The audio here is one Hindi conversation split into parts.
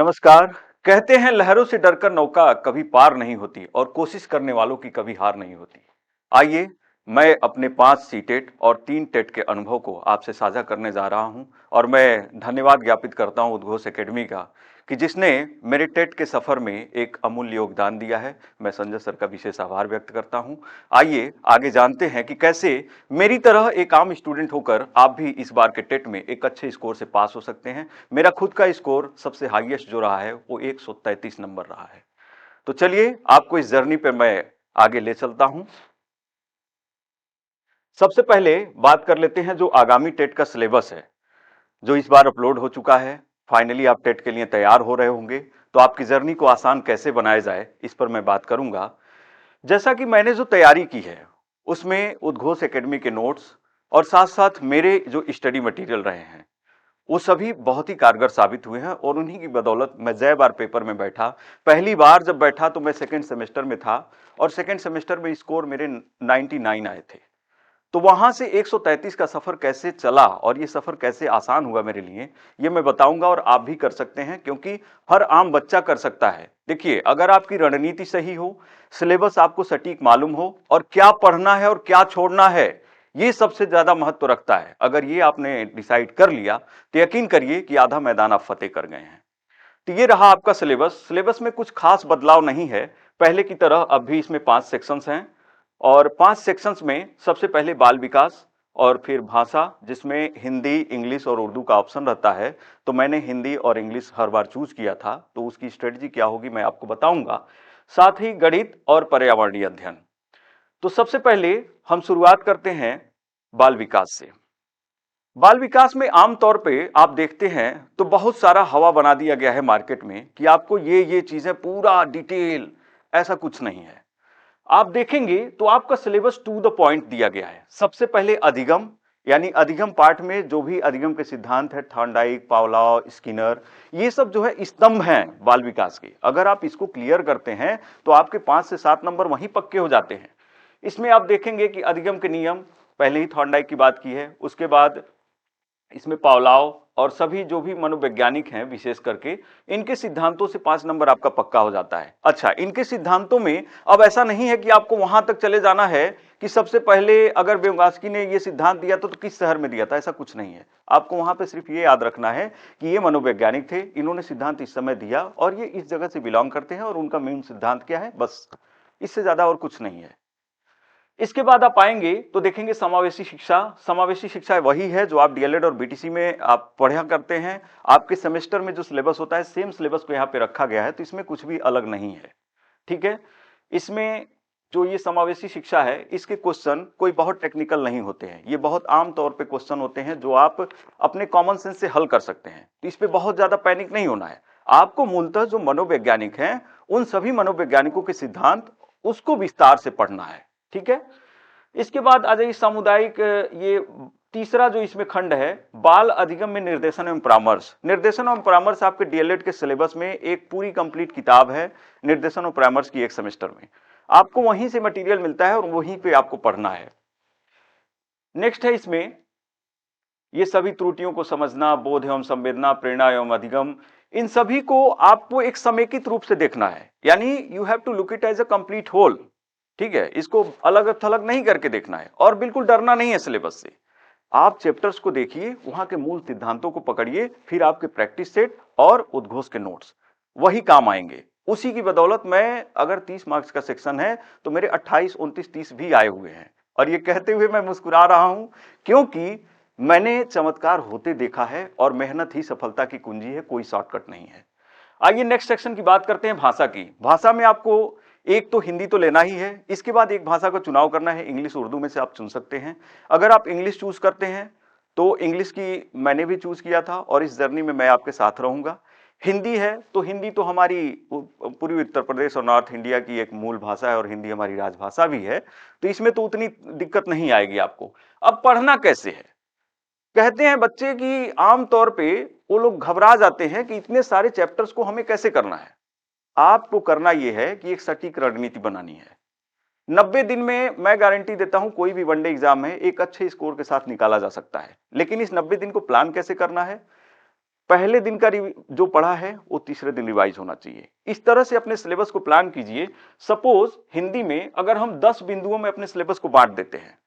नमस्कार। कहते हैं लहरों से डरकर नौका कभी पार नहीं होती और कोशिश करने वालों की कभी हार नहीं होती। आइए, मैं अपने 5 सीटेट और 3 टेट के अनुभव को आपसे साझा करने जा रहा हूं और मैं धन्यवाद ज्ञापित करता हूं उद्घोष एकेडमी का कि जिसने मेरे टेट के सफर में एक अमूल्य योगदान दिया है। मैं संजय सर का विशेष आभार व्यक्त करता हूं। आइए आगे जानते हैं कि कैसे मेरी तरह एक आम स्टूडेंट होकर आप भी इस बार के टेट में एक अच्छे स्कोर से पास हो सकते हैं। मेरा खुद का स्कोर सबसे हाईएस्ट जो रहा है वो 133 नंबर रहा है। तो चलिए आपको इस जर्नी पे मैं आगे ले चलता हूं। सबसे पहले बात कर लेते हैं जो आगामी टेट का सिलेबस है, जो इस बार अपलोड हो चुका है। फाइनली आप टेट के लिए तैयार हो रहे होंगे, तो आपकी जर्नी को आसान कैसे बनाया जाए इस पर मैं बात करूंगा। जैसा कि मैंने जो तैयारी की है उसमें उद्घोष एकेडमी के नोट्स और साथ साथ मेरे जो स्टडी मटेरियल रहे हैं वो सभी बहुत ही कारगर साबित हुए हैं और उन्हीं की बदौलत मैं जय बार पेपर में बैठा। पहली बार जब बैठा तो मैं सेकंड सेमेस्टर में था और सेकंड सेमेस्टर में स्कोर मेरे 99 आए थे। तो वहां से 133 का सफर कैसे चला और ये सफर कैसे आसान हुआ मेरे लिए, ये मैं बताऊंगा और आप भी कर सकते हैं क्योंकि हर आम बच्चा कर सकता है। देखिए, अगर आपकी रणनीति सही हो, सिलेबस आपको सटीक मालूम हो और क्या पढ़ना है और क्या छोड़ना है, ये सबसे ज्यादा महत्व रखता है। अगर ये आपने डिसाइड कर लिया तो यकीन करिए कि आधा मैदान आप फतेह कर गए हैं। तो ये रहा आपका सिलेबस। सिलेबस में कुछ खास बदलाव नहीं है, पहले की तरह अब भी इसमें 5 सेक्शंस हैं और 5 सेक्शंस में सबसे पहले बाल विकास और फिर भाषा, जिसमें हिंदी, इंग्लिश और उर्दू का ऑप्शन रहता है। तो मैंने हिंदी और इंग्लिश हर बार चूज किया था, तो उसकी स्ट्रेटजी क्या होगी मैं आपको बताऊंगा। साथ ही गणित और पर्यावरणीय अध्ययन। तो सबसे पहले हम शुरुआत करते हैं बाल विकास से। बाल विकास में आमतौर पे आप देखते हैं तो बहुत सारा हवा बना दिया गया है मार्केट में कि आपको ये चीजें पूरा डिटेल, ऐसा कुछ नहीं है। आप देखेंगे तो आपका सिलेबस टू द पॉइंट दिया गया है। सबसे पहले अधिगम, यानी अधिगम पार्ट में जो भी अधिगम के सिद्धांत है, थॉर्नडाइक, पावलॉव, स्किनर, ये सब जो है स्तंभ हैं बाल विकास के। अगर आप इसको क्लियर करते हैं तो आपके 5 से 7 नंबर वहीं पक्के हो जाते हैं। इसमें आप देखेंगे कि अधिगम के नियम, पहले ही थॉर्नडाइक की बात की है, उसके बाद इसमें पावलाव और सभी जो भी मनोवैज्ञानिक हैं विशेष करके, इनके सिद्धांतों से 5 नंबर आपका पक्का हो जाता है। अच्छा, इनके सिद्धांतों में अब ऐसा नहीं है कि आपको वहां तक चले जाना है कि सबसे पहले अगर व्यंगास्की ने ये सिद्धांत दिया तो किस शहर में दिया था, ऐसा कुछ नहीं है। आपको वहां पे सिर्फ ये याद रखना है कि ये मनोवैज्ञानिक थे, इन्होंने सिद्धांत इस समय दिया और ये इस जगह से बिलोंग करते हैं और उनका मेन सिद्धांत क्या है, बस इससे ज्यादा और कुछ नहीं है। इसके बाद आप आएंगे तो देखेंगे समावेशी शिक्षा। समावेशी शिक्षा वही है जो आप डीएलएड और बीटीसी में आप पढ़ा करते हैं। आपके सेमेस्टर में जो सिलेबस होता है सेम सिलेबस को यहाँ पे रखा गया है, तो इसमें कुछ भी अलग नहीं है। ठीक है, इसमें जो ये समावेशी शिक्षा है इसके क्वेश्चन कोई बहुत टेक्निकल नहीं होते हैं, ये बहुत आम तौर पे क्वेश्चन होते हैं जो आप अपने कॉमन सेंस से हल कर सकते हैं। तो इस पे बहुत ज्यादा पैनिक नहीं होना है। आपको मूलतः जो मनोवैज्ञानिक हैं उन सभी मनोवैज्ञानिकों के सिद्धांत उसको विस्तार से पढ़ना है। ठीक है, इसके बाद आ जाइए सामुदायिक। ये तीसरा जो इसमें खंड है, बाल अधिगम में निर्देशन एवं परामर्श। निर्देशन एवं परामर्श आपके डीएलएड के सिलेबस में एक पूरी कंप्लीट किताब है, निर्देशन और परामर्श की एक सेमेस्टर में आपको वहीं से मटेरियल मिलता है और वहीं पे आपको पढ़ना है। नेक्स्ट है इसमें ये सभी त्रुटियों को समझना, बोध एवं संवेदना, प्रेरणा एवं अधिगम, इन सभी को आपको एक समेकित रूप से देखना है, यानी you have to look it as a complete whole. ठीक है, इसको अलग थलग नहीं करके देखना है और बिल्कुल डरना नहीं है सिलेबस से। आप चैप्टर्स को देखिए, वहां के मूल सिद्धांतों को पकड़िए, फिर आपके प्रैक्टिस सेट और उद्घोष के नोट्स वही काम आएंगे। उसी की बदौलत मैं, अगर 30 मार्क्स का सेक्शन है तो मेरे 28, 29, 30 भी आए हुए हैं और ये कहते हुए मैं मुस्कुरा रहा हूं क्योंकि मैंने चमत्कार होते देखा है और मेहनत ही सफलता की कुंजी है, कोई शॉर्टकट नहीं है। आइए नेक्स्ट सेक्शन की बात करते हैं भाषा की। भाषा में आपको एक तो हिंदी तो लेना ही है, इसके बाद एक भाषा का चुनाव करना है, इंग्लिश उर्दू में से आप चुन सकते हैं। अगर आप इंग्लिश चूज करते हैं तो इंग्लिश की मैंने भी चूज किया था और इस जर्नी में मैं आपके साथ रहूंगा। हिंदी है तो हिंदी तो हमारी पूर्वी उत्तर प्रदेश और नॉर्थ इंडिया की एक मूल भाषा है और हिंदी हमारी राजभाषा भी है, तो इसमें तो उतनी दिक्कत नहीं आएगी आपको। अब पढ़ना कैसे है, कहते हैं बच्चे कि आमतौर पे वो लोग घबरा जाते हैं कि इतने सारे चैप्टर्स को हमें कैसे करना है। आपको करना यह है कि एक सटीक रणनीति बनानी है। 90 दिन में मैं गारंटी देता हूं कोई भी वनडे एग्जाम है एक अच्छे स्कोर के साथ निकाला जा सकता है, लेकिन इस 90 दिन को प्लान कैसे करना है। पहले दिन का जो पढ़ा है वो तीसरे दिन रिवाइज होना चाहिए। इस तरह से अपने सिलेबस को प्लान कीजिए। सपोज हिंदी में अगर हम 10 बिंदुओं में अपने सिलेबस को बांट देते हैं,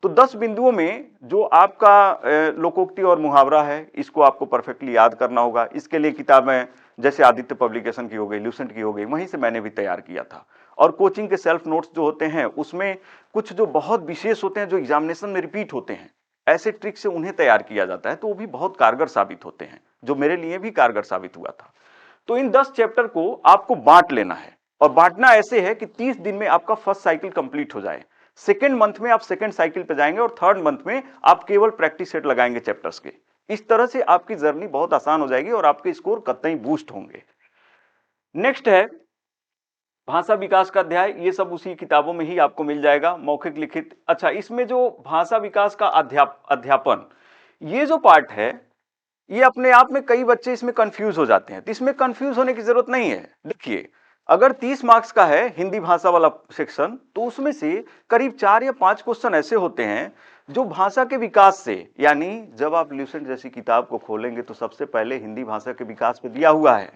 तो 10 बिंदुओं में जो आपका लोकोक्ति और मुहावरा है, इसको आपको परफेक्टली याद करना होगा। इसके लिए किताबें जैसे आदित्य पब्लिकेशन की हो गई, ल्यूसेंट की हो गई, वहीं से मैंने भी तैयार किया था। और कोचिंग के सेल्फ नोट्स जो होते हैं उसमें कुछ जो बहुत विशेष होते हैं, जो एग्जामिनेशन में रिपीट होते हैं, ऐसे ट्रिक से उन्हें तैयार किया जाता है, तो वो भी बहुत कारगर साबित होते हैं, जो मेरे लिए भी कारगर साबित हुआ था। तो इन 10 चैप्टर को आपको बांट लेना है, और बांटना ऐसे है कि 30 दिन में आपका फर्स्ट साइकिल कंप्लीट हो जाए। सेकेंड मंथ में आप सेकेंड साइकिल पे जाएंगे और थर्ड मंथ में आप केवल प्रैक्टिस सेट लगाएंगे चैप्टर्स के। इस तरह से आपकी जर्नी बहुत आसान हो जाएगी और आपके स्कोर कतई बूस्ट होंगे। नेक्स्ट है भाषा विकास का अध्याय। ये सब उसी किताबों में ही आपको मिल जाएगा, मौखिक लिखित। अच्छा, इसमें जो भाषा विकास का अध्यापन, ये जो पार्ट है, ये अपने आप में कई बच्चे इसमें कंफ्यूज हो जाते हैं। तो इसमें कंफ्यूज होने की जरूरत नहीं है। देखिए, अगर 30 मार्क्स का है हिंदी भाषा वाला सेक्शन, तो उसमें से करीब 4 या 5 क्वेश्चन ऐसे होते हैं जो भाषा के विकास से, यानी जब आप ल्यूसेंट जैसी किताब को खोलेंगे तो सबसे पहले हिंदी भाषा के विकास पे दिया हुआ है।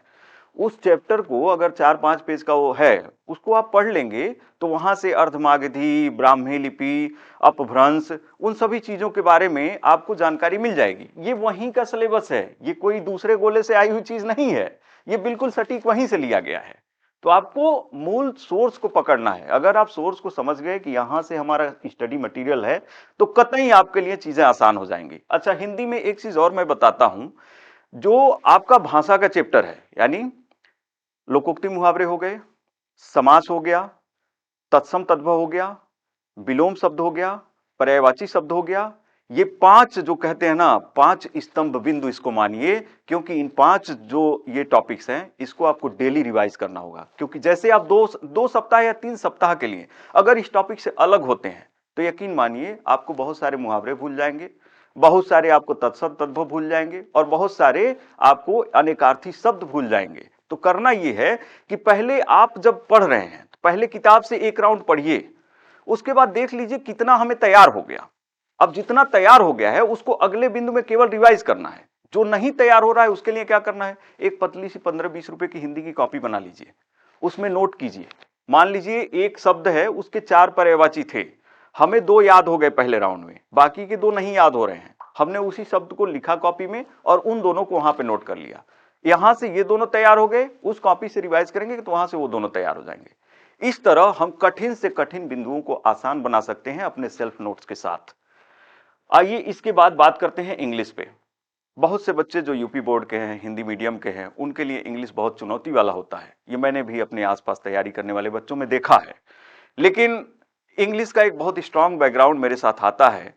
उस चैप्टर को अगर 4-5 पेज का वो है, उसको आप पढ़ लेंगे तो वहां से अर्धमागधी, ब्राह्मी लिपि, अपभ्रंश, उन सभी चीजों के बारे में आपको जानकारी मिल जाएगी। ये वहीं का सिलेबस है, ये कोई दूसरे गोले से आई हुई चीज नहीं है, ये बिल्कुल सटीक वहीं से लिया गया है। तो आपको मूल सोर्स को पकड़ना है। अगर आप सोर्स को समझ गए कि यहां से हमारा स्टडी मटेरियल है, तो कतई आपके लिए चीजें आसान हो जाएंगी। अच्छा, हिंदी में एक चीज और मैं बताता हूं, जो आपका भाषा का चैप्टर है, यानी लोकोक्ति मुहावरे हो गए, समास हो गया, तत्सम तद्भव हो गया, विलोम शब्द हो गया, पर्यायवाची शब्द हो गया, ये 5 जो कहते हैं ना, 5 स्तंभ बिंदु इसको मानिए, क्योंकि इन 5 जो ये टॉपिक्स हैं, इसको आपको डेली रिवाइज करना होगा। क्योंकि जैसे आप दो सप्ताह या 3 सप्ताह के लिए अगर इस टॉपिक से अलग होते हैं, तो यकीन मानिए आपको बहुत सारे मुहावरे भूल जाएंगे, बहुत सारे आपको तत्सम तद्भव भूल जाएंगे, और बहुत सारे आपको अनेकार्थी शब्द भूल जाएंगे। तो करना यह है कि पहले आप जब पढ़ रहे हैं, तो पहले किताब से एक राउंड पढ़िए, उसके बाद देख लीजिए कितना हमें तैयार हो गया। अब जितना तैयार हो गया है उसको अगले बिंदु में केवल रिवाइज करना है। जो नहीं तैयार हो रहा है उसके लिए क्या करना है, एक पतली सी 15-20 रुपए की हिंदी की कॉपी बना लीजिए, उसमें नोट कीजिए। मान लीजिए एक शब्द है, उसके 4 पर्यायवाची थे, हमें 2 याद हो गए पहले राउंड में, बाकी के 2 नहीं याद हो रहे हैं, हमने उसी शब्द को लिखा कॉपी में और उन दोनों को वहां पे नोट कर लिया। यहां से ये दोनों तैयार हो गए, उस कॉपी से रिवाइज करेंगे तो वहां से वो दोनों तैयार हो जाएंगे। इस तरह हम कठिन से कठिन बिंदुओं को आसान बना सकते हैं अपने सेल्फ नोट्स के साथ। आइए इसके बाद बात करते हैं इंग्लिश पे। बहुत से बच्चे जो यूपी बोर्ड के हैं, हिंदी मीडियम के हैं, उनके लिए इंग्लिश बहुत चुनौती वाला होता है। ये मैंने भी अपने आसपास तैयारी करने वाले बच्चों में देखा है। लेकिन इंग्लिश का एक बहुत स्ट्रांग बैकग्राउंड मेरे साथ आता है,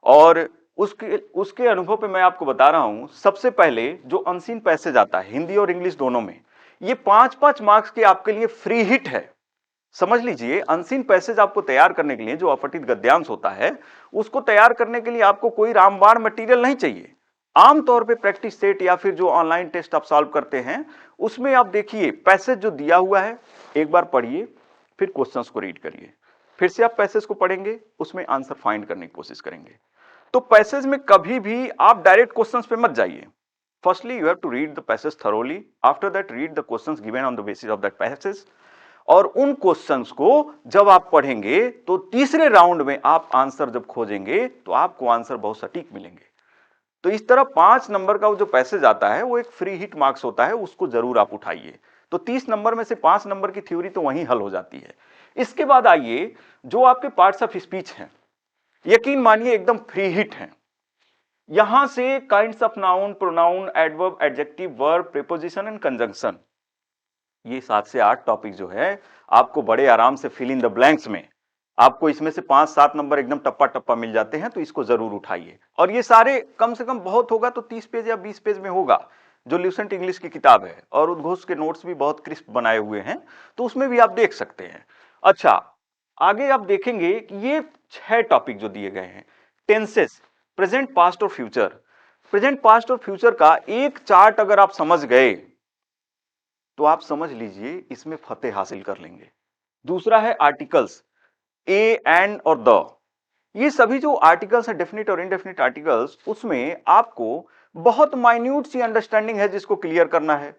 और उसके उसके अनुभव पे मैं आपको बता रहा हूं। सबसे पहले जो अनसीन पैसेज आता है हिंदी और इंग्लिश दोनों में, ये 5-5 मार्क्स के आपके लिए फ्री हिट है। समझ लीजिए, अनसीन पैसेज आपको तैयार करने के लिए, जो अपठित गद्यांश होता है, उसको तैयार करने के लिए आपको कोई रामबाण मटेरियल नहीं चाहिए। आमतौर पे प्रैक्टिस सेट या फिर जो ऑनलाइन टेस्ट आप सॉल्व करते हैं, उसमें आप देखिए पैसेज जो दिया हुआ है, एक बार पढ़िए, फिर क्वेश्चंस को रीड करिए, फिर से आप पैसेज को पढ़ेंगे, उसमें आंसर फाइंड करने की कोशिश करेंगे। तो पैसेज में कभी भी आप डायरेक्ट क्वेश्चंस पे मत जाइए। Firstly you have to read the passage thoroughly, after that read the questions given on the basis of that passage. और उन क्वेश्चंस को जब आप पढ़ेंगे तो तीसरे राउंड में आप आंसर जब खोजेंगे तो आपको आंसर बहुत सटीक मिलेंगे। तो इस तरह 5 नंबर का जो पैसेज आता है वो एक फ्री हिट मार्क्स होता है, उसको जरूर आप उठाइए। तो 30 नंबर में से 5 नंबर की थ्योरी तो वहीं हल हो जाती है। इसके बाद आइए जो आपके पार्ट्स ऑफ स्पीच हैं, यकीन मानिए एकदम फ्री हिट हैं। यहां से kinds of noun, pronoun, adverb, adjective, verb, preposition and conjunction, ये 7 से 8 टॉपिक जो है आपको बड़े आराम से फिल इन द ब्लैंक्स में, आपको इसमें से 5-7 नंबर एकदम टप्पा टप्पा मिल जाते हैं। तो इसको जरूर उठाइए, और ये सारे कम से कम बहुत होगा तो 30 पेज या 20 पेज में होगा, जो ल्यूसेंट इंग्लिश की किताब है, और उद्घोष के नोट्स भी बहुत क्रिस्प बनाए हुए हैं, तो उसमें भी आप देख सकते हैं। अच्छा, आगे आप देखेंगे कि ये 6 टॉपिक जो दिए गए हैं, टेंसेस, प्रेजेंट, पास्ट और फ्यूचर। प्रेजेंट, पास्ट और फ्यूचर का एक चार्ट अगर आप समझ गए तो आप समझ लीजिए इसमें फतेह हासिल कर लेंगे। दूसरा है आर्टिकल्स, ए, एंड और द, ये सभी जो आर्टिकल्स हैं, डेफिनिट और इनडेफिनिट आर्टिकल्स, उसमें आपको बहुत माइन्यूट सी अंडरस्टैंडिंग है जिसको क्लियर करना है।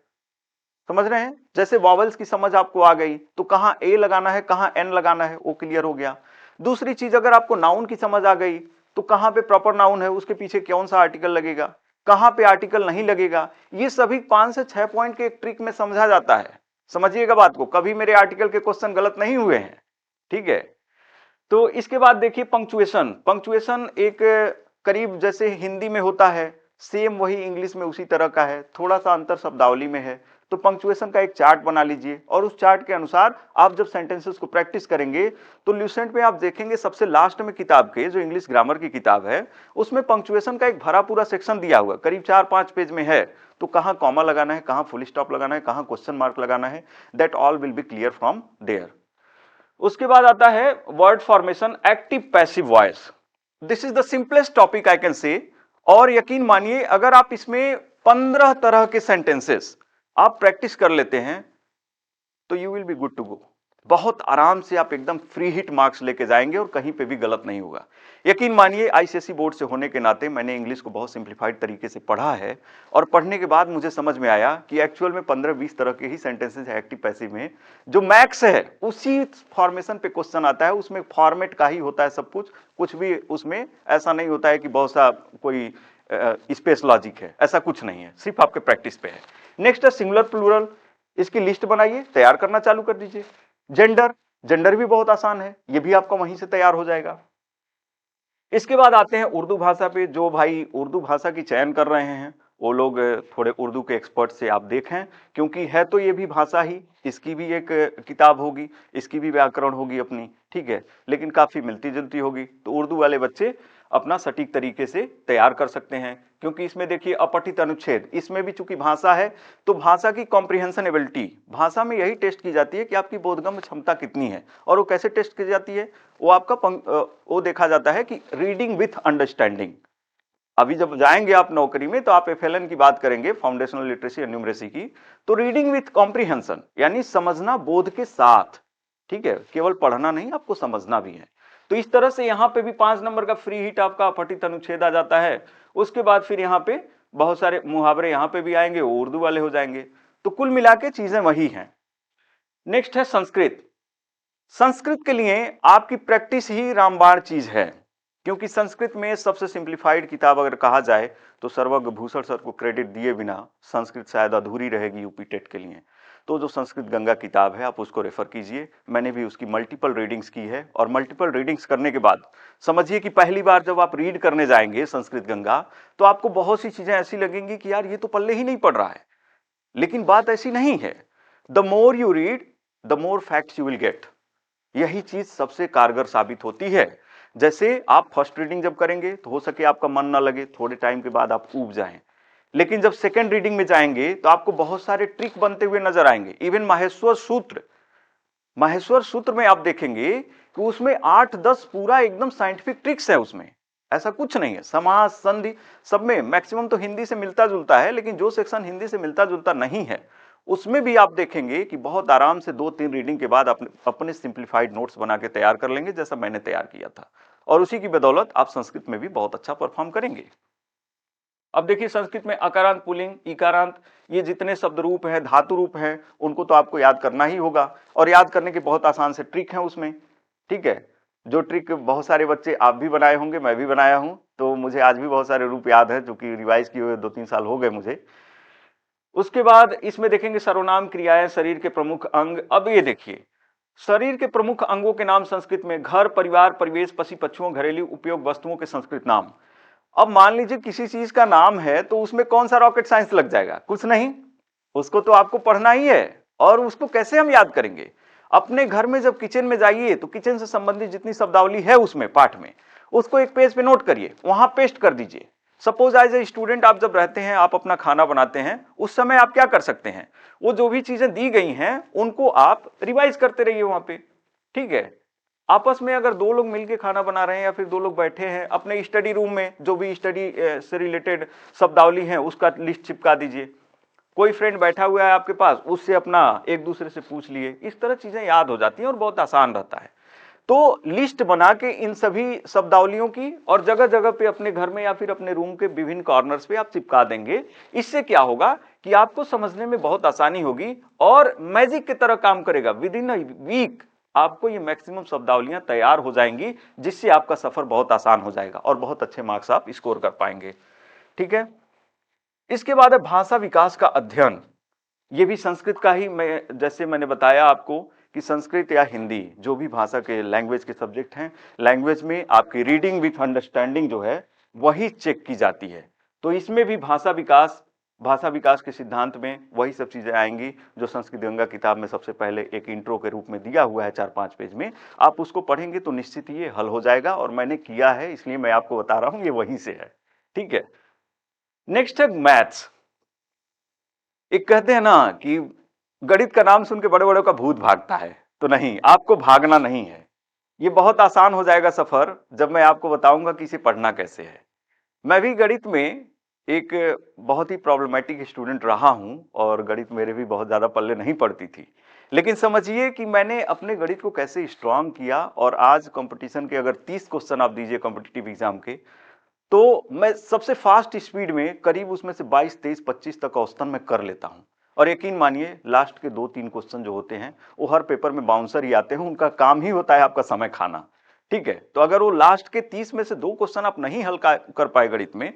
समझ रहे हैं? जैसे वॉवल्स की समझ आपको आ गई तो कहां ए लगाना है, कहां एन लगाना है, वो क्लियर हो गया। दूसरी चीज, अगर आपको नाउन की समझ आ गई तो कहां पे प्रॉपर नाउन है, उसके पीछे कौन सा आर्टिकल लगेगा, कहां पे आर्टिकल नहीं लगेगा, ये सभी 5 से 6 पॉइंट के एक ट्रिक में समझा जाता है। समझिएगा बात को, कभी मेरे आर्टिकल के क्वेश्चन गलत नहीं हुए हैं। ठीक है, तो इसके बाद देखिए पंक्चुएशन। पंक्चुएशन एक करीब जैसे हिंदी में होता है, सेम वही इंग्लिश में उसी तरह का है, थोड़ा सा अंतर शब्दावली में है। तो पंक्चुएशन का एक चार्ट बना लीजिए और उस चार्ट के अनुसार आप जब सेंटेंसेस को प्रैक्टिस करेंगे तो ल्यूसेंट में आप देखेंगे सबसे लास्ट में किताब के, जो इंग्लिश ग्रामर की किताब है, उसमें पंक्चुएशन का एक भरा पूरा सेक्शन दिया हुआ, करीब 4-5 पेज में है। तो कहां कॉमा लगाना है, कहां फुल स्टॉप लगाना है, कहां क्वेश्चन मार्क लगाना है, that all will be clear from there. उसके बाद आता है word formation, active passive voice. This is the simplest topic I can say. और यकीन मानिए अगर आप इसमें 15 तरह के सेंटेंसेस आप प्रैक्टिस कर लेते हैं तो you will be good to go. बहुत आराम से आप एकदम फ्री हिट मार्क्स लेके जाएंगे और कहीं पे भी गलत नहीं होगा। यकीन मानिए आईसीएसई बोर्ड से होने के नाते मैंने इंग्लिश को बहुत सिंप्लीफाइड तरीके से पढ़ा है और पढ़ने के बाद मुझे समझ में आया कि एक्चुअल में 15-20 तरह के ही सेंटेंसेस है एक्टिव पैसिव में। जो मैक्स है उसी फॉर्मेशन पे क्वेश्चन आता है, उसमें फॉर्मेट का ही होता है सब कुछ, कुछ भी उसमें ऐसा नहीं होता है कि बहुत सा कोई स्पेस लॉजिक है, ऐसा कुछ नहीं है, सिर्फ आपके प्रैक्टिस पे है। नेक्स्ट है सिंगुलर प्लूरल, इसकी लिस्ट बनाइए, तैयार करना चालू कर दीजिए। जेंडर, जेंडर भी बहुत आसान है, ये भी आपका वहीं से तैयार हो जाएगा। इसके बाद आते हैं उर्दू भाषा पे। जो भाई उर्दू भाषा की चयन कर रहे हैं वो लोग थोड़े उर्दू के एक्सपर्ट से आप देखें, क्योंकि है तो ये भी भाषा ही, इसकी भी एक किताब होगी, इसकी भी व्याकरण होगी अपनी, ठीक है, लेकिन काफी मिलती जुलती होगी। तो उर्दू वाले बच्चे अपना सटीक तरीके से तैयार कर सकते हैं, क्योंकि इसमें देखिए अपठित अनुच्छेद, इसमें भी चूंकि भाषा है तो भाषा की कॉम्प्रिहेंशन एबिलिटी, भाषा में यही टेस्ट की जाती है कि आपकी बोधगम्य क्षमता कितनी है। और वो कैसे टेस्ट की जाती है, वो आपका वो देखा जाता है कि रीडिंग विथ अंडरस्टैंडिंग। अभी जब जाएंगे आप नौकरी में तो आप एफएलएन की बात करेंगे, फाउंडेशनल लिटरेसी एंड न्यूमरेसी की, तो रीडिंग विथ कॉम्प्रिहेंशन यानी समझना बोध के साथ, ठीक है, केवल पढ़ना नहीं, आपको समझना भी है। तो इस तरह से यहां पे भी 5 नंबर का फ्री हिट आपका अपठित अनुच्छेद आ जाता है। उसके बाद फिर यहाँ पे बहुत सारे मुहावरे यहाँ पे भी आएंगे, वो उर्दू वाले हो जाएंगे। तो कुल मिला के चीजें वही हैं। नेक्स्ट है संस्कृत। संस्कृत के लिए आपकी प्रैक्टिस ही रामबाण चीज है, क्योंकि संस्कृत में सबसे सिंप्लीफाइड किताब अगर कहा जाए तो सर्वज्ञ भूषण सर को क्रेडिट दिए बिना संस्कृत शायद अधूरी रहेगी यूपी टेट के लिए। तो जो संस्कृत गंगा किताब है आप उसको रेफर कीजिए, मैंने भी उसकी मल्टीपल रीडिंग्स की है। और मल्टीपल रीडिंग्स करने के बाद समझिए कि पहली बार जब आप रीड करने जाएंगे संस्कृत गंगा तो आपको बहुत सी चीजें ऐसी लगेंगी कि यार ये तो पल्ले ही नहीं पड़ रहा है, लेकिन बात ऐसी नहीं है। The more you read the more facts you will get, यही चीज सबसे कारगर साबित होती है। जैसे आप फर्स्ट रीडिंग जब करेंगे तो हो सके आपका मन ना लगे, थोड़े टाइम के बाद आप ऊब जाएं, लेकिन जब सेकेंड रीडिंग में जाएंगे तो आपको बहुत सारे ट्रिक बनते हुए नजर आएंगे। इवन माहेश्वर सूत्र, माहेश्वर सूत्र में आप देखेंगे कि उसमें 8-10 पूरा एकदम साइंटिफिक ट्रिक्स है उसमें, ऐसा कुछ नहीं है। समास संधि सब में मैक्सिमम तो हिंदी से मिलता जुलता है, लेकिन जो सेक्शन हिंदी से मिलता जुलता नहीं है उसमें भी आप देखेंगे कि बहुत आराम से 2-3 रीडिंग के बाद अपने सिंप्लीफाइड नोट्स बना के तैयार कर लेंगे, जैसा मैंने तैयार किया था। और उसी की बदौलत आप संस्कृत में भी बहुत अच्छा परफॉर्म करेंगे। अब देखिए संस्कृत में अकारांत, पुल्लिंग, इकारांत, ये जितने शब्द रूप हैं, धातु रूप हैं, उनको तो आपको याद करना ही होगा। और याद करने के बहुत आसान से ट्रिक हैं उसमें, ठीक है, जो ट्रिक बहुत सारे बच्चे आप भी बनाए होंगे, मैं भी बनाया हूं, तो मुझे आज भी बहुत सारे रूप याद है, जो कि रिवाइज किए हुए 2-3 साल हो गए मुझे। उसके बाद इसमें देखेंगे सर्वनाम क्रियाएं, शरीर के प्रमुख अंग। अब ये देखिए शरीर के प्रमुख अंगों के नाम संस्कृत में घर, परिवार, परिवेश, पशु पक्षियों, घरेलू उपयोग वस्तुओं के संस्कृत नाम। अब मान लीजिए किसी चीज का नाम है तो उसमें कौन सा रॉकेट साइंस लग जाएगा, कुछ नहीं, उसको तो आपको पढ़ना ही है। और उसको कैसे हम याद करेंगे, अपने घर में जब किचन में जाइए तो किचन से संबंधित जितनी शब्दावली है उसमें पाठ में, उसको एक पेज पे नोट करिए, वहां पेस्ट कर दीजिए। सपोज एज ए स्टूडेंट आप जब रहते हैं, आप अपना खाना बनाते हैं, उस समय आप क्या कर सकते हैं, वो जो भी चीजें दी गई हैं उनको आप रिवाइज करते रहिए वहां पे, ठीक है। आपस में अगर 2 लोग मिलकर खाना बना रहे हैं या फिर 2 लोग बैठे हैं, अपने स्टडी रूम में जो भी स्टडी से रिलेटेड शब्दावली है उसका लिस्ट चिपका दीजिए। कोई फ्रेंड बैठा हुआ है आपके पास, उससे अपना एक दूसरे से पूछ लिए, इस तरह चीजें याद हो जाती हैं और बहुत आसान रहता है। तो लिस्ट बना के इन सभी शब्दावलियों की और जगह जगह पे अपने घर में या फिर अपने रूम के विभिन्न कॉर्नर्स पे आप चिपका देंगे। इससे क्या होगा कि आपको समझने में बहुत आसानी होगी और मैजिक की तरह काम करेगा। विद इन अ वीक आपको ये मैक्सिमम शब्दावलियां तैयार हो जाएंगी, जिससे आपका सफर बहुत आसान हो जाएगा और बहुत अच्छे मार्क्स आप स्कोर कर पाएंगे। ठीक है, इसके बाद है भाषा विकास का अध्ययन। ये भी संस्कृत का ही, मैं जैसे मैंने बताया आपको कि संस्कृत या हिंदी जो भी भाषा के लैंग्वेज के सब्जेक्ट हैं, लैंग्वेज में आपकी रीडिंग विथ अंडरस्टैंडिंग जो है वही चेक की जाती है। तो इसमें भी भाषा विकास के सिद्धांत में वही सब चीजें आएंगी जो संस्कृत गंगा किताब में सबसे पहले एक इंट्रो के रूप में दिया हुआ है 4-5 पेज में। आप उसको पढ़ेंगे तो निश्चित ये हल हो जाएगा, और मैंने किया है इसलिए मैं आपको बता रहा हूं, ये वहीं से है। ठीक है, नेक्स्ट है मैथ्स। एक कहते हैं ना कि गणित का नाम सुन के बड़े बड़ों का भूत भागता है, तो नहीं, आपको भागना नहीं है। ये बहुत आसान हो जाएगा सफर जब मैं आपको बताऊंगा कि इसे पढ़ना कैसे है। मैं भी गणित में एक बहुत ही प्रॉब्लमेटिक स्टूडेंट रहा हूं और गणित मेरे भी बहुत ज्यादा पल्ले नहीं पड़ती थी, लेकिन समझिए कि मैंने अपने गणित को कैसे स्ट्रांग किया। और आज कंपटीशन के अगर 30 क्वेश्चन आप दीजिए कॉम्पिटिटिव एग्जाम के, तो मैं सबसे फास्ट स्पीड में करीब उसमें से 22, 23, 25 तक औसतन में कर लेता हूं। और यकीन मानिए लास्ट के 2-3 क्वेश्चन जो होते हैं वो हर पेपर में बाउंसर ही आते हैं, उनका काम ही होता है आपका समय खाना। ठीक है, तो अगर वो लास्ट के 30 में से 2 क्वेश्चन आप नहीं हल कर पाए गणित में,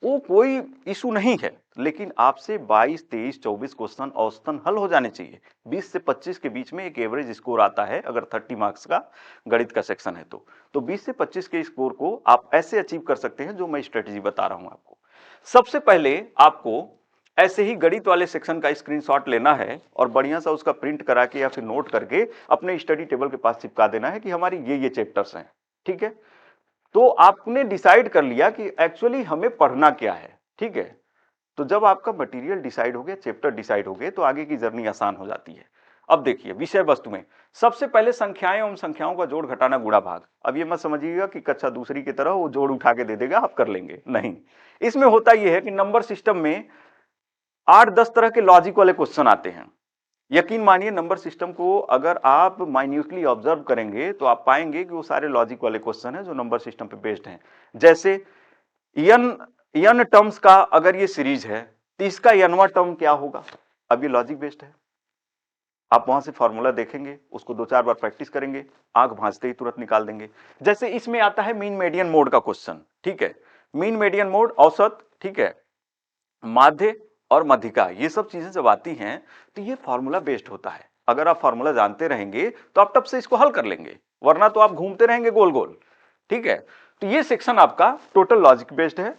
वो कोई इशू नहीं है, लेकिन आपसे 22, 23, 24 क्वेश्चन औसतन हल हो जाने चाहिए। 20 से 25 के बीच में एक एवरेज स्कोर आता है अगर 30 मार्क्स का गणित का सेक्शन है तो 20 से 25 के स्कोर को आप ऐसे अचीव कर सकते हैं जो मैं स्ट्रेटेजी बता रहा हूं आपको। सबसे पहले आपको ऐसे ही गणित वाले सेक्शन का स्क्रीनशॉट लेना है और बढ़िया सा उसका प्रिंट करा के या फिर नोट करके अपने स्टडी टेबल के पास चिपका देना है कि हमारी ये चैप्टर्स हैं। ठीक है, तो आपने डिसाइड कर लिया कि एक्चुअली हमें पढ़ना क्या है। ठीक है, तो जब आपका मटेरियल डिसाइड हो गया, चैप्टर डिसाइड हो गए, तो आगे की जर्नी आसान हो जाती है। अब देखिए विषय वस्तु में सबसे पहले संख्याएं एवं संख्याओं का जोड़ घटाना गुणा भाग। अब ये मत समझिएगा कि कक्षा दूसरी की तरह वो जोड़ उठा के दे देगा आप कर लेंगे, नहीं। इसमें होता यह है कि नंबर सिस्टम में 8-10 तरह के लॉजिक वाले क्वेश्चन आते हैं। यकीन मानिए नंबर सिस्टम को अगर आप माइन्यूटली ऑब्जर्व करेंगे तो आप पाएंगे कि वो सारे लॉजिक वाले क्वेश्चन हैं जो नंबर सिस्टम पे बेस्ड हैं। जैसे n टर्म्स का अगर ये सीरीज है तो इसका nवां टर्म क्या होगा, अब ये लॉजिक बेस्ड है। आप वहां से फॉर्मूला देखेंगे, उसको 2-4 बार प्रैक्टिस करेंगे, आंख भांजते ही तुरंत निकाल देंगे। जैसे इसमें आता है मीन मीडियन मोड का क्वेश्चन। ठीक है, मीन मीडियन मोड, औसत, ठीक है, माध्य और मध्यिका, ये सब चीजें जब आती हैं तो ये फॉर्मूला बेस्ड होता है। अगर आप फॉर्मूला जानते रहेंगे तो आप टप से इसको हल कर लेंगे, वरना तो आप घूमते रहेंगे गोल गोल। ठीक है, तो ये सेक्शन आपका टोटल लॉजिक बेस्ड है।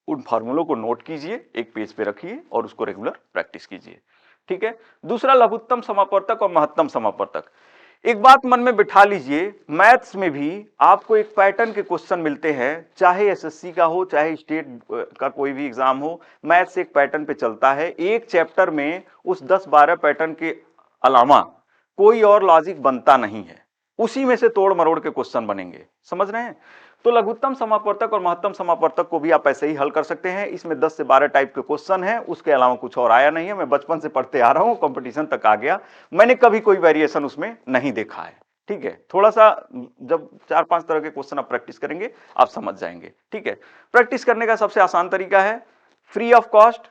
उन फॉर्मूलों को नोट कीजिए, एक पेज पे रखिए और उसको रेगुलर प्रैक्टिस कीजिए। ठीक है, दूसरा लघुत्तम समापवर्तक और महत्तम समापवर्तक। एक बात मन में बिठा लीजिए, मैथ्स में भी आपको एक पैटर्न के क्वेश्चन मिलते हैं, चाहे एसएससी का हो चाहे स्टेट का कोई भी एग्जाम हो, मैथ्स एक पैटर्न पे चलता है। एक चैप्टर में उस 10-12 पैटर्न के अलावा कोई और लॉजिक बनता नहीं है, उसी में से तोड़ मरोड़ के क्वेश्चन बनेंगे, समझ रहे हैं। तो लघुत्तम समापवर्तक और महत्तम समापवर्तक को भी आप ऐसे ही हल कर सकते हैं। इसमें 10 से 12 टाइप के क्वेश्चन हैं, उसके अलावा कुछ और आया नहीं है। मैं बचपन से पढ़ते आ रहा हूं, कंपटीशन तक आ गया, मैंने कभी कोई वेरिएशन उसमें नहीं देखा है। ठीक है, थोड़ा सा जब 4-5 तरह के क्वेश्चन आप प्रैक्टिस करेंगे आप समझ जाएंगे। ठीक है, प्रैक्टिस करने का सबसे आसान तरीका है फ्री ऑफ कॉस्ट।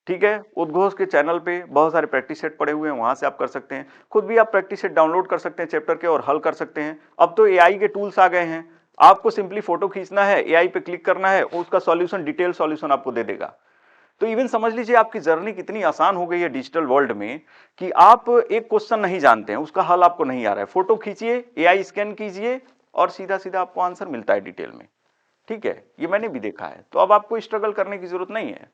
ठीक है, उद्घोष के चैनल पे बहुत सारे प्रैक्टिस सेट पड़े हुए हैं, वहां से आप कर सकते हैं। खुद भी आप प्रैक्टिस सेट डाउनलोड कर सकते हैं चैप्टर के और हल कर सकते हैं। अब तो एआई के टूल्स आ गए हैं, आपको सिंपली फोटो खींचना है, एआई पे क्लिक करना है, उसका सॉल्यूशन, डिटेल सॉल्यूशन आपको दे देगा। तो इवन समझ लीजिए आपकी जर्नी कितनी आसान हो गई है डिजिटल वर्ल्ड में कि आप एक क्वेश्चन नहीं जानते हैं, उसका हल आपको नहीं आ रहा है, फोटो खींचिए, एआई स्कैन कीजिए और सीधा सीधा आपको आंसर मिलता है डिटेल में। ठीक है, ये मैंने भी देखा है, तो अब आपको स्ट्रगल करने की जरूरत नहीं है।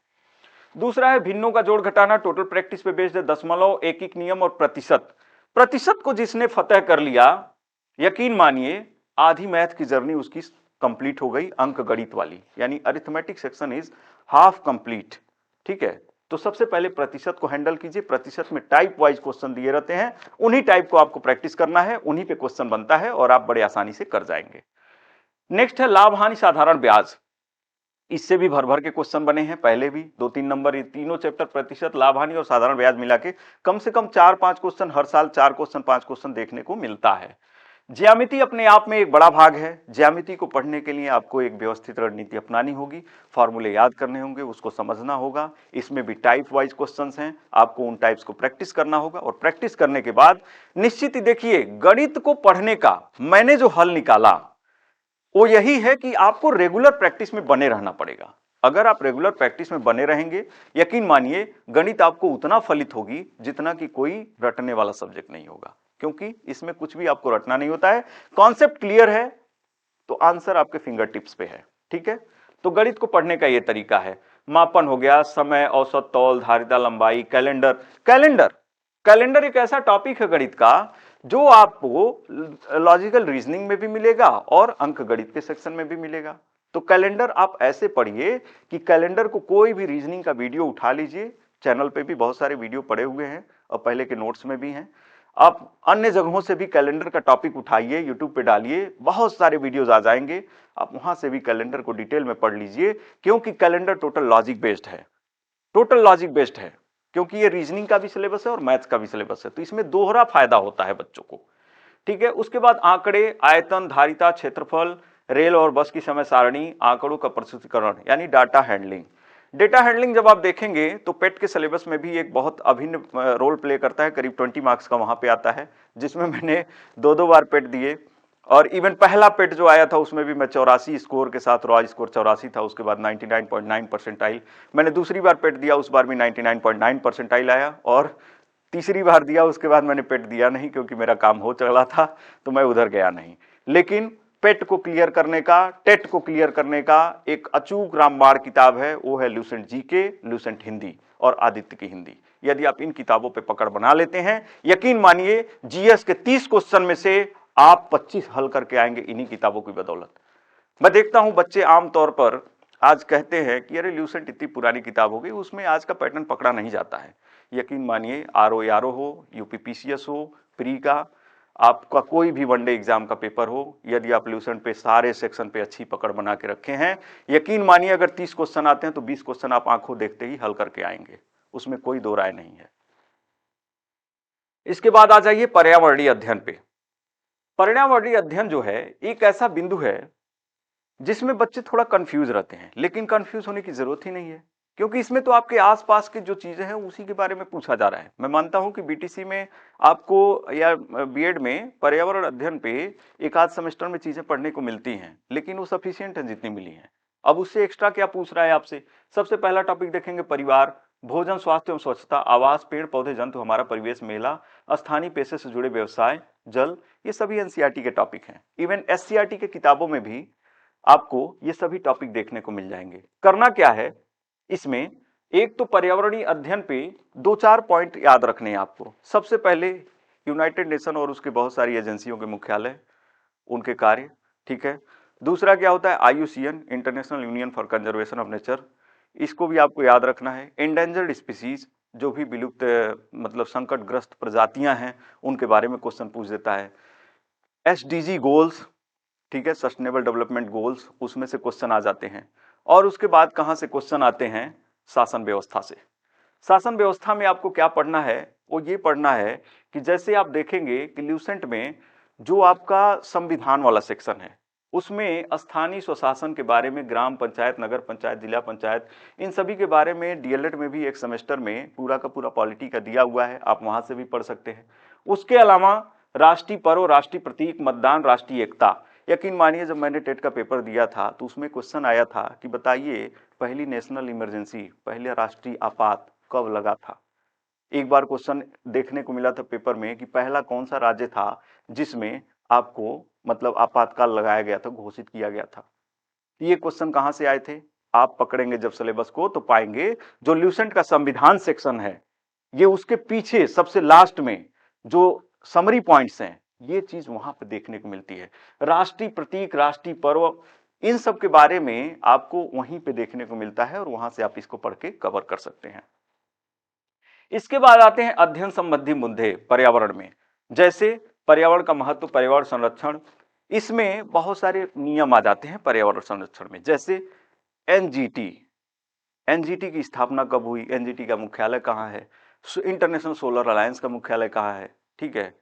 दूसरा है भिन्नों का जोड़ घटाना, टोटल प्रैक्टिस पे बेस्ड है, दशमलव, एकक नियम और प्रतिशत। प्रतिशत को जिसने फतह कर लिया, यकीन मानिए आधी मैथ की जर्नी उसकी कंप्लीट हो गई, अंक गणित वाली, यानी arithmetic section is half complete. ठीक है, तो सबसे पहले प्रतिशत को हैंडल कीजिए। प्रतिशत में टाइप वाइज क्वेश्चन दिए रहते हैं, उन्हीं टाइप को आपको प्रैक्टिस करना है, उन्हीं पे क्वेश्चन बनता है और आप बड़े आसानी से कर जाएंगे। नेक्स्ट है लाभ हानि साधारण ब्याज। इससे भी भर भर के क्वेश्चन बने हैं पहले भी, 2-3 नंबर, ये तीनों चैप्टर प्रतिशत, लाभ हानि और साधारण ब्याज मिला के कम से कम 4-5 क्वेश्चन हर साल, 4 क्वेश्चन 5 क्वेश्चन देखने को मिलता है। ज्यामिति अपने आप में एक बड़ा भाग है। ज्यामिति को पढ़ने के लिए आपको एक व्यवस्थित रणनीति अपनानी होगी, फॉर्मूले याद करने होंगे, उसको समझना होगा। इसमें भी टाइप वाइज क्वेश्चंस हैं, आपको उन टाइप्स को प्रैक्टिस करना होगा और प्रैक्टिस करने के बाद निश्चित ही देखिए, गणित को पढ़ने का मैंने जो हल निकाला वो यही है कि आपको रेगुलर प्रैक्टिस में बने रहना पड़ेगा। अगर आप रेगुलर प्रैक्टिस में बने रहेंगे, यकीन मानिए गणित आपको उतना फलित होगी जितना कि कोई रटने वाला सब्जेक्ट नहीं होगा, क्योंकि इसमें कुछ भी आपको रटना नहीं होता है। कॉन्सेप्ट क्लियर है तो आंसर आपके फिंगर टिप्स पे है। ठीक है, तो गणित को पढ़ने का यह तरीका है। मापन हो गया, समय, औसत, तौल, धारिता, लंबाई, कैलेंडर। कैलेंडर कैलेंडर एक ऐसा टॉपिक है गणित का जो आपको लॉजिकल रीजनिंग में भी मिलेगा और अंक गणित के सेक्शन में भी मिलेगा। तो कैलेंडर आप ऐसे पढ़िए कि कैलेंडर को कोई भी रीजनिंग का वीडियो उठा लीजिए, चैनल पे भी बहुत सारे वीडियो पड़े हुए हैं और पहले के नोट्स में भी हैं। आप अन्य जगहों से भी कैलेंडर का टॉपिक उठाइए, यूट्यूब पे डालिए, बहुत सारे वीडियोस आ जाएंगे, आप वहां से भी कैलेंडर को डिटेल में पढ़ लीजिए, क्योंकि कैलेंडर टोटल लॉजिक बेस्ड है। टोटल लॉजिक बेस्ड है, क्योंकि ये रीजनिंग का भी सिलेबस है और मैथ्स का भी सिलेबस है, तो इसमें दोहरा फायदा होता है बच्चों को। ठीक है, उसके बाद आंकड़े, आयतन, धारिता, क्षेत्रफल, रेल और बस की समय सारणी, आंकड़ों का प्रस्तुतिकरण यानी डाटा हैंडलिंग। डेटा हैंडलिंग जब आप देखेंगे तो पेट के सिलेबस में भी एक बहुत अभिन्न रोल प्ले करता है, करीब 20 मार्क्स का वहां पे आता है, जिसमें मैंने दो बार पेट दिए। और इवन पहला पेट जो आया था उसमें भी मैं 84 स्कोर के साथ, रॉ स्कोर 84 था, उसके बाद 99.9 परसेंटाइल। मैंने दूसरी बार पेट दिया, उस बार भी 99.9 परसेंटाइल आया। और तीसरी बार दिया, उसके बाद मैंने पेट दिया नहीं, क्योंकि मेरा काम हो चला था तो मैं उधर गया नहीं। लेकिन पेट को क्लियर करने का, टेट को क्लियर करने का एक अचूक रामबाण किताब है, वो है ल्यूसेंट जीके, ल्यूसेंट हिंदी और आदित्य की हिंदी। यदि आप इन किताबों पे पकड़ बना लेते हैं, यकीन मानिए जीएस के 30 क्वेश्चन में से आप 25 हल करके आएंगे इन्हीं किताबों की बदौलत। मैं देखता हूं बच्चे आमतौर पर आज कहते हैं कि अरे ल्यूसेंट इतनी पुरानी किताब हो गई, उसमें आज का पैटर्न पकड़ा नहीं जाता है। यकीन मानिए आरओ यारो हो, यूपीपीसीएस हो, प्री का, आपका कोई भी वनडे एग्जाम का पेपर हो, यदि आप ल्यूसेंट पे सारे सेक्शन पे अच्छी पकड़ बना के रखे हैं, यकीन मानिए अगर 30 क्वेश्चन आते हैं तो 20 क्वेश्चन आप आंखों देखते ही हल करके आएंगे, उसमें कोई दो राय नहीं है। इसके बाद आ जाइए पर्यावरणीय अध्ययन पे। पर्यावरणीय अध्ययन जो है एक ऐसा बिंदु है जिसमें बच्चे थोड़ा कंफ्यूज रहते हैं, लेकिन कंफ्यूज होने की जरूरत ही नहीं है, क्योंकि इसमें तो आपके आसपास की जो चीजें हैं उसी के बारे में पूछा जा रहा है। मैं मानता हूं कि बीटीसी में आपको या बीएड में पर्यावरण अध्ययन पे एक आध सेमेस्टर में चीजें पढ़ने को मिलती हैं, लेकिन वो सफिशियंट है जितनी मिली हैं। अब उससे एक्स्ट्रा क्या पूछ रहा है आपसे? सबसे पहला टॉपिक देखेंगे परिवार, भोजन, स्वास्थ्य एवं स्वच्छता, आवास, पेड़ पौधे, जंतु, हमारा परिवेश, मेला, स्थानीय पेशे से जुड़े व्यवसाय, जल, ये सभी एनसीईआरटी के टॉपिक हैं। इवन एससीईआरटी के किताबों में भी आपको ये सभी टॉपिक देखने को मिल जाएंगे। करना क्या है इसमें, एक तो पर्यावरणीय अध्ययन पे दो चार पॉइंट याद रखने हैं आपको। सबसे पहले यूनाइटेड नेशन और उसके बहुत सारी एजेंसियों के मुख्यालय, उनके कार्य। ठीक है, दूसरा क्या होता है, IUCN, international union for conservation of nature, इसको भी आपको याद रखना है। एंडेंजर्ड स्पीसीज, जो भी विलुप्त मतलब संकटग्रस्त प्रजातियां हैं, उनके बारे में क्वेश्चन पूछ देता है। एसडीजी गोल्स, ठीक है, सस्टेनेबल डेवलपमेंट गोल्स, उसमें से क्वेश्चन आ जाते हैं। और उसके बाद कहां से क्वेश्चन आते हैं, शासन व्यवस्था से। शासन व्यवस्था में आपको क्या पढ़ना है, वो ये पढ़ना है कि जैसे आप देखेंगे कि ल्यूसेंट में जो आपका संविधान वाला सेक्शन है उसमें स्थानीय स्वशासन के बारे में, ग्राम पंचायत, नगर पंचायत, जिला पंचायत, इन सभी के बारे में डीएलएड में भी एक सेमेस्टर में पूरा का पूरा पॉलिटी का दिया हुआ है, आप वहां से भी पढ़ सकते हैं। उसके अलावा राष्ट्रीय पर्व, राष्ट्रीय प्रतीक, मतदान, राष्ट्रीय एकता। यकीन मानिए जब मैंने टेट का पेपर दिया था तो उसमें क्वेश्चन आया था कि बताइए पहली नेशनल इमरजेंसी, पहले राष्ट्रीय आपात कब लगा था। एक बार क्वेश्चन देखने को मिला था पेपर में कि पहला कौन सा राज्य था जिसमें आपको मतलब आपातकाल लगाया गया था, घोषित किया गया था। ये क्वेश्चन कहां से आए थे, आप पकड़ेंगे जब सिलेबस को तो पाएंगे जो ल्यूसेंट का संविधान सेक्शन है, ये उसके पीछे सबसे लास्ट में जो समरी पॉइंट्स हैं, ये चीज वहां पे देखने को मिलती है। राष्ट्रीय प्रतीक, राष्ट्रीय पर्व, इन सब के बारे में आपको वहीं पे देखने को मिलता है और वहां से आप इसको पढ़ के कवर कर सकते हैं। इसके बाद आते हैं अध्ययन संबंधी मुद्दे पर्यावरण में, जैसे पर्यावरण का महत्व, पर्यावरण संरक्षण। इसमें बहुत सारे नियम आ जाते हैं पर्यावरण संरक्षण में, जैसे एनजीटी। एनजीटी की स्थापना कब हुई, एनजीटी का मुख्यालय कहाँ है, इंटरनेशनल सोलर अलायंस का मुख्यालय कहाँ है। ठीक है,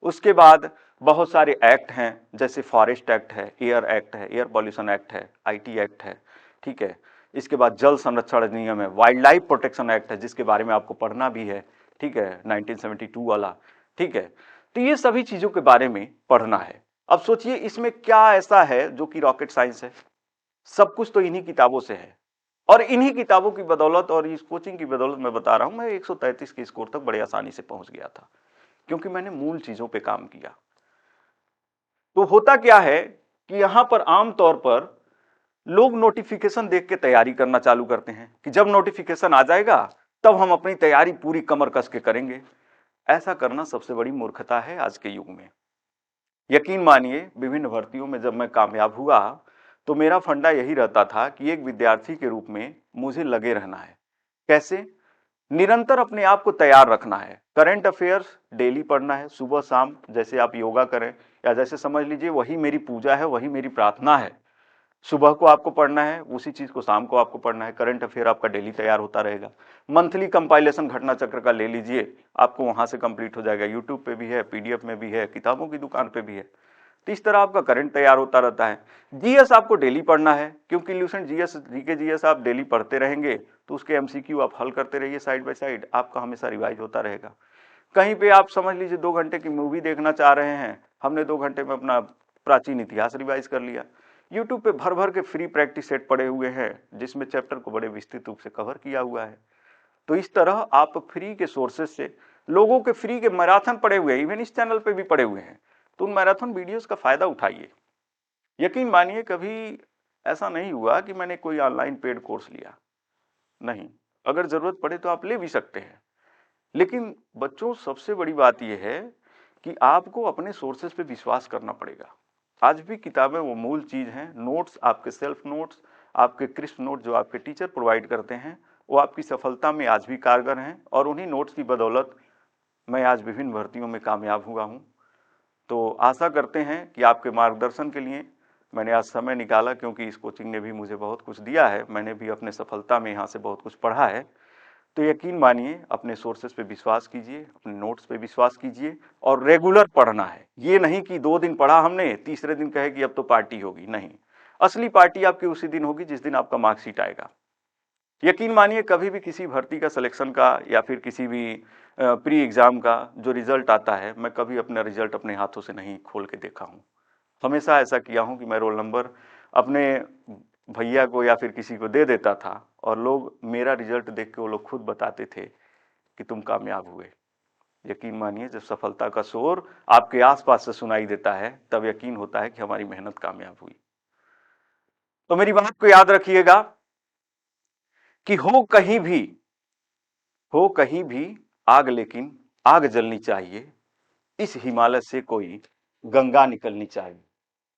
उसके बाद बहुत सारे एक्ट हैं, जैसे फॉरेस्ट एक्ट है, एयर एक्ट है, एयर पॉल्यूशन एक्ट है, आईटी एक्ट है, ठीक है। इसके बाद जल संरक्षण अधिनियम है, वाइल्ड लाइफ प्रोटेक्शन एक्ट है, जिसके बारे में आपको पढ़ना भी है, ठीक है, 1972 वाला, ठीक है। तो ये सभी चीजों के बारे में पढ़ना है। अब सोचिए इसमें क्या ऐसा है जो कि रॉकेट साइंस है, सब कुछ तो इन्हीं किताबों से है, और इन्हीं किताबों की बदौलत और इस कोचिंग की बदौलत मैं बता रहा हूं, मैं 133 के स्कोर तक बड़े आसानी से पहुंच गया था, क्योंकि मैंने मूल चीजों पे काम किया। तो होता क्या है कि यहां पर आमतौर पर लोग नोटिफिकेशन देख के तैयारी करना चालू करते हैं कि जब नोटिफिकेशन आ जाएगा तब हम अपनी तैयारी पूरी कमर कस के करेंगे। ऐसा करना सबसे बड़ी मूर्खता है आज के युग में। यकीन मानिए, विभिन्न भर्तियों में जब मैं कामयाब हुआ तो मेरा फंडा यही रहता था कि एक विद्यार्थी के रूप में मुझे लगे रहना है। कैसे? निरंतर अपने आप को तैयार रखना है। करंट अफेयर्स डेली पढ़ना है, सुबह शाम, जैसे आप योगा करें, या जैसे समझ लीजिए वही मेरी पूजा है, वही मेरी प्रार्थना है। सुबह को आपको पढ़ना है, उसी चीज को शाम को आपको पढ़ना है। करंट अफेयर आपका डेली तैयार होता रहेगा। मंथली कंपाइलेशन घटना चक्र का ले लीजिए, आपको वहां से कंप्लीट हो जाएगा। यूट्यूब पे भी है, पीडीएफ में भी है, किताबों की दुकान पे भी है। तो इस तरह आपका करंट तैयार होता रहता है। जीएस आपको डेली पढ़ना है, क्योंकि ल्यूसेंट जीएस, जीके जीएस आप डेली पढ़ते रहेंगे तो उसके एमसीक्यू आप हल करते रहिए साइड बाय साइड, आपका हमेशा रिवाइज होता रहेगा। कहीं पे आप समझ लीजिए 2 घंटे की मूवी देखना चाह रहे हैं, हमने 2 घंटे में अपना प्राचीन इतिहास रिवाइज कर लिया। यूट्यूब पे भर भर के फ्री प्रैक्टिस सेट पड़े हुए हैं, जिसमें चैप्टर को बड़े विस्तृत रूप से कवर किया हुआ है। तो इस तरह आप फ्री के सोर्सेज से, लोगों के फ्री के मैराथन पड़े हुए हैं, इवन इस चैनल पे भी पड़े हुए हैं, तो उन मैराथन वीडियोस का फायदा उठाइए। यकीन मानिए, कभी ऐसा नहीं हुआ कि मैंने कोई ऑनलाइन पेड कोर्स लिया, नहीं। अगर जरूरत पड़े तो आप ले भी सकते हैं, लेकिन बच्चों सबसे बड़ी बात यह है कि आपको अपने सोर्सेज पे विश्वास करना पड़ेगा। आज भी किताबें वो मूल चीज हैं। नोट्स, आपके सेल्फ नोट्स, आपके क्रिस्प नोट जो आपके टीचर प्रोवाइड करते हैं, वो आपकी सफलता में आज भी कारगर हैं, और उन्हीं नोट्स की बदौलत मैं आज विभिन्न भर्तियों में कामयाब हुआ हूं। तो आशा करते हैं कि आपके मार्गदर्शन के लिए मैंने आज समय निकाला, क्योंकि इस कोचिंग ने भी मुझे बहुत कुछ दिया है, मैंने भी अपने सफलता में यहाँ से बहुत कुछ पढ़ा है। तो यकीन मानिए, अपने सोर्सेज पे विश्वास कीजिए, अपने नोट्स पे विश्वास कीजिए, और रेगुलर पढ़ना है। ये नहीं कि 2 दिन पढ़ा हमने, तीसरे दिन कहे कि अब तो पार्टी होगी, नहीं। असली पार्टी आपकी उसी दिन होगी जिस दिन आपका मार्कशीट आएगा। यकीन मानिए, कभी भी किसी भर्ती का सिलेक्शन का या फिर किसी भी प्री एग्जाम का जो रिजल्ट आता है, मैं कभी अपना रिजल्ट अपने हाथों से नहीं खोल के देखा हूँ। हमेशा ऐसा किया हूँ कि मैं रोल नंबर अपने भैया को या फिर किसी को दे देता था, और लोग मेरा रिजल्ट देख के वो लोग खुद बताते थे कि तुम कामयाब हुए। यकीन मानिए, जब सफलता का शोर आपके आसपास से सुनाई देता है, तब यकीन होता है कि हमारी मेहनत कामयाब हुई। तो मेरी बात को याद रखिएगा कि हो कहीं भी आग, लेकिन आग जलनी चाहिए। इस हिमालय से कोई गंगा निकलनी चाहिए।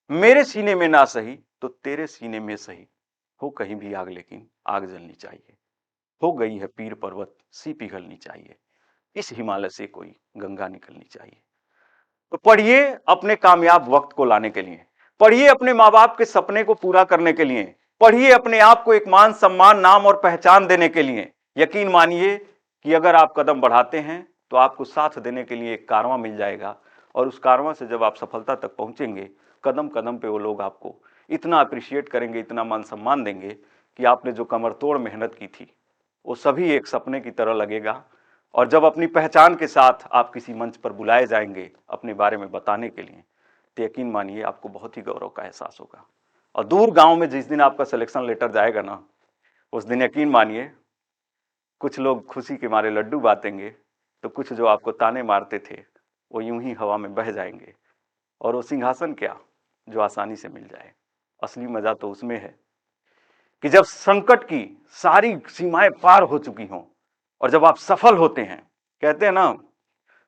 मेरे सीने में ना सही तो तेरे सीने में सही, हो कहीं भी आग, लेकिन आग जलनी चाहिए। हो गई है पीर पर्वत सी पिघलनी चाहिए, इस हिमालय से कोई गंगा निकलनी चाहिए। तो पढ़िए अपने कामयाब वक्त को लाने के लिए, पढ़िए अपने माँ बाप के सपने को पूरा करने के लिए, पढ़िए अपने आप को एक मान सम्मान, नाम और पहचान देने के लिए। यकीन मानिए कि अगर आप कदम बढ़ाते हैं तो आपको साथ देने के लिए एक कारवां मिल जाएगा, और उस कारवां से जब आप सफलता तक पहुंचेंगे, कदम कदम पे वो लोग आपको इतना अप्रिशिएट करेंगे, इतना मान सम्मान देंगे कि आपने जो कमर तोड़ मेहनत की थी वो सभी एक सपने की तरह लगेगा। और जब अपनी पहचान के साथ आप किसी मंच पर बुलाए जाएंगे अपने बारे में बताने के लिए, तो यकीन मानिए आपको बहुत ही गौरव का एहसास होगा। और दूर गांव में जिस दिन आपका सिलेक्शन लेटर जाएगा ना, उस दिन यकीन मानिए कुछ लोग खुशी के मारे लड्डू बांटेंगे, तो कुछ जो आपको ताने मारते थे वो यूं ही हवा में बह जाएंगे। और वो सिंहासन क्या, जो आसानी से मिल जाए। असली मजा तो उसमें है कि जब संकट की सारी सीमाएं पार हो चुकी हों, और जब आप सफल होते हैं। कहते हैं ना,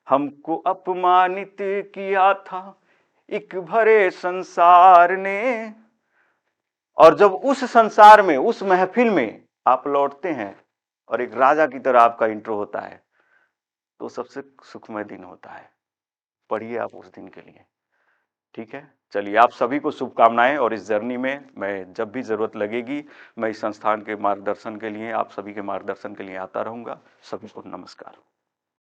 हमको अपमानित किया था एक भरे संसार ने, और जब उस संसार में, उस महफिल में आप लौटते हैं और एक राजा की तरह आपका इंट्रो होता है, तो सबसे सुखमय दिन होता है। पढ़िए आप उस दिन के लिए, ठीक है। चलिए, आप सभी को शुभकामनाएं, और इस जर्नी में मैं जब भी जरूरत लगेगी, मैं इस संस्थान के मार्गदर्शन के लिए, आप सभी के मार्गदर्शन के लिए आता रहूंगा। सभी को नमस्कार।